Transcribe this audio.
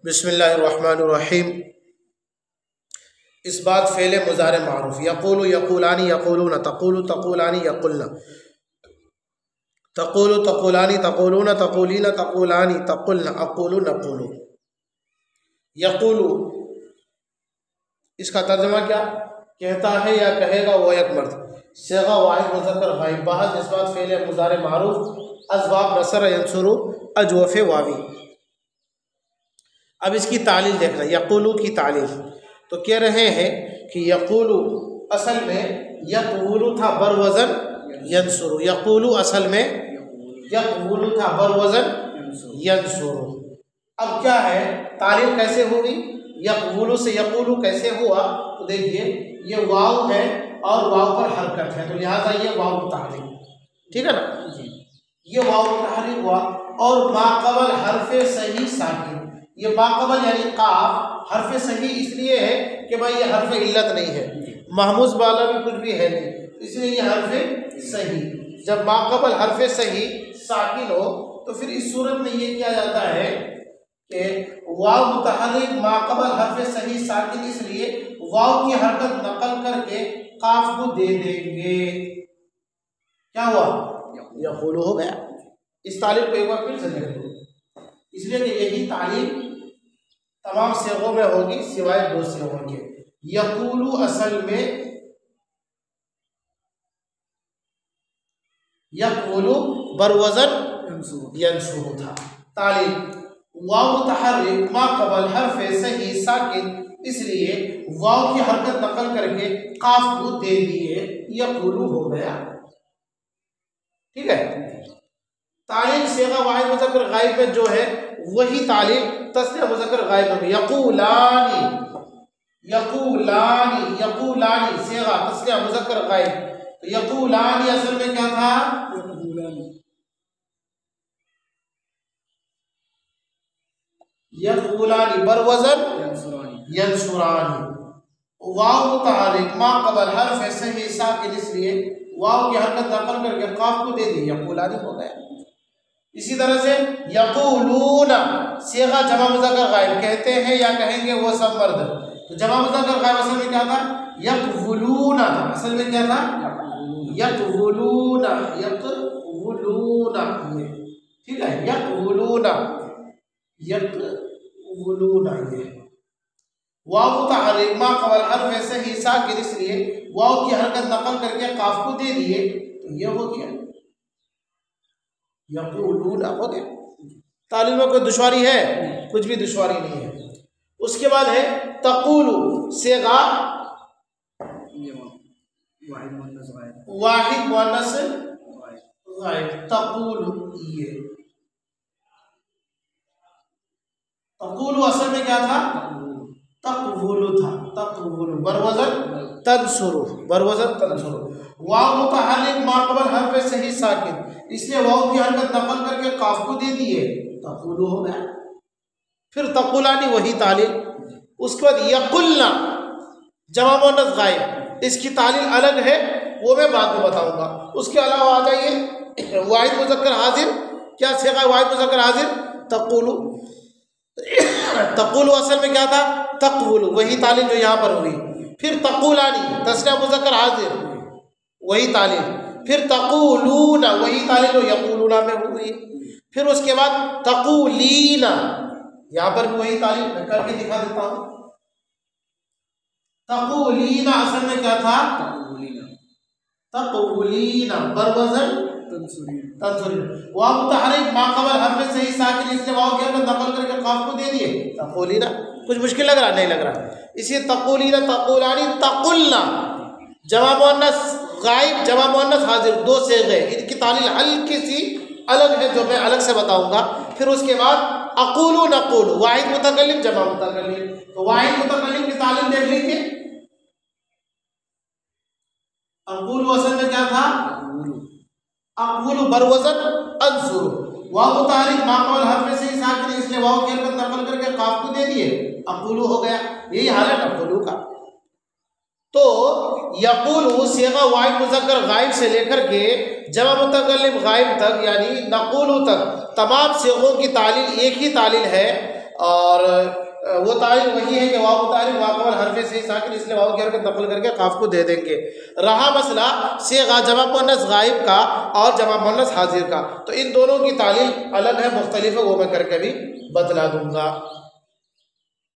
बिस्मिल्लाहिर्रहमानिर्रहीम। इस बात फ़ेल मुज़ारे मारूफ़ यक़ूलु यक़ूलानी यक़ूलून तक़ूलु तक़ूलानी यक़ुलना तक़ूलु तक़ूलानी तक़ूलून तक़ूलीन तक़ूलानी तक़ुलना अक़ूलु नक़ूलु। यक़ूलु इसका तर्जुमा क्या कहता है या कहेगा वो एक मर्द। सिगा वाहिद मुज़क्कर गायब बहस इस बात फ़ेल मुज़ारे मारूफ़ असबाब नसर यंसुरु अजवफ़ वावी। अब इसकी तालील देखना, यक़ूलु की तालील तो कह रहे हैं कि यक़ूलु असल में यक़ूलु था बरवज़न यंसुरु। यक़ूलु असल में यक़ूलु था बरवज़न यंसुरु। अब क्या है तालील कैसे होगी, यक़ूलु से यक़ूलु कैसे हुआ तो देखिए ये वाव है और वाव पर हरकत है तो लिहाजा ये वाव मुतहर्रिक, ठीक है ना जी। ये वाव मुतहर्रिक हुआ और माक़बल हरफ़े सही साकिन। ये माक़बल यानी काफ हरफ़े सही इसलिए है कि भाई ये हरफ़े इल्लत नहीं है, महमूज़ वाला भी कुछ भी है नहीं, इसलिए ये हरफ़े सही। जब माक़बल हरफ़े सही साकिन हो तो फिर इस सूरत में ये किया जाता है कि वाव मुतहर्रिक माक़बल हरफ़े सही साकिन, इसलिए वाव की हरकत नकल करके काफ को दे देंगे। क्या हुआ, यक़ूलु हो गया। इस तालीम को एक बार फिर से देख लो, इसलिए कि यही तालीम तमाम सेगों में होगी सिवाय दो सेगों के। यक़ूलु असल में यक़ूलु बरवज़न यंसुरु था। तालीम वाव मुतहर्रिक माक़बल हरफ़े सही साकिन, इसलिए वाव की हरकत नकल करके काफ को दे दिए, यक़ूलु हो गया, ठीक है। तालील सेगा वाहिद मुज़क्कर गायब में जो है वही तालील तस्नीया मुज़क्कर गायब में। यक़ूलानी यक़ूलानी यक़ूलानी सेगा तस्नीया मुज़क्कर गायब, तो यक़ूलानी असल में क्या था, यक़ूलानी बरवज़न यंसुरानी। वाव मुतहर्रिक माक़बल हरफ़े सही साकिन, इसलिए वाव की हरकत नकल करके काफ को दे दी, यक़ूलानी हो गया। इसी तरह से यक़ूलूना सेगा जमा मुज़क्कर गायब कहते हैं या कहेंगे वो सब मर्द, तो जमा मुज़क्कर गायब असल में क्या था, यक़वुलूना था। असल में क्या था, यक़वुलूना यक़वुलूना, ये ठीक है, यक़वुलूना यक़वुलूना। ये वाव मुतहर्रिक माक़बल हरफ़े सही साकिन, इसलिए वाव की हरकत नकल करके काफ को दे दिए, तो ये हो गया यक़ूलूना हो गया। तालीम में कोई दुश्वारी है, कुछ भी दुश्वारी नहीं है। उसके बाद है तक़ूलु सेगा वाहिद मुअन्नस गायब। तक़ूलु ये तक़ूलु असल में क्या था, तक़वुलु था, तक़वुलु बरवज़न तनसुरु, बरवज़न तनसुरु। वाव मुतहर्रिक माक़बल हरफ़े सही साकिन, इसलिए वाव की हरकत नकल करके काफ को दे दिए, तक़ूलु हो गया। फिर तक़ूलानी वही तालील। उसके बाद यक़ुलना जमा मुअन्नस गायब, इसकी तालील अलग है, वो मैं बाद में बताऊंगा। उसके अलावा आ जाइए वाहिद मुज़क्कर हाजिर, क्या सेगा वाहिद मुज़क्कर हाजिर, तक़ूलु। तक़ूलु असल में क्या था, तक़वुलु, वही तालील जो यहाँ पर हुई। फिर तक़ूलानी तस्नीया मुज़क्कर हाजिर, वही तालील। फिर तक़ूलूना वही तालील जो यक़ूलूना में हुई। फिर उसके बाद तक़ूलीना, यहाँ पर भी वही तालील, मैं करके दिखा देता हूँ। तक़ूलीना असल में क्या था, तक़ूलीना बरवज़न तनसुरीन। वाव मुतहर्रिक माक़बल हरफ़े सही साकिन, इसलिए वाव की हरकत नकल करके काफ को दे दिए, तक़ूलीना। कुछ मुश्किल लग रहा, नहीं लग रहा, इसलिए तक़ूलीना तक़ूलानी तक़ुलना जमा मुअन्नस गायब जमा मुअन्नस हाजिर, दो से गए, इनकी तालील हल्की सी अलग है जो मैं अलग से बताऊंगा। फिर उसके बाद अक़ूलु नक़ूलु वाहिद मुतकल्लिम जमा मुतकल्लिम, तो वाहिद मुतकल्लिम की तालील देख लीजिए। अक़ूलु असल में क्या था, अक़ूलु बरवज़न अंसुरु। वाव मुतहर्रिक माक़बल हरफ़े सही साकिन, इसलिए वाव की हरकत नकल करके काफ को दे दिए, अक़ूलु हो गया। यही हाल है तक़ूलु का। तो यक़ूलु सेगा वाहिद मुज़क्कर गायब से लेकर के जमा मुतकल्लिम गायब तक यानी नक़ूलु तक तमाम सेगों की तालील एक ही तालील है और वो तारीफ वही है कि वाव तारीफ वाकवल हरफ से साकिन, इसलिए वाव की हरकत नकल करके काफ को दे देंगे। रहा मसला सिगा जमा मुन्नस गायब का और जमा मुन्नस हाजिर का, तो इन दोनों की तालील अलग है, मुख्तलिफ है, वो मैं करके भी बतला दूंगा।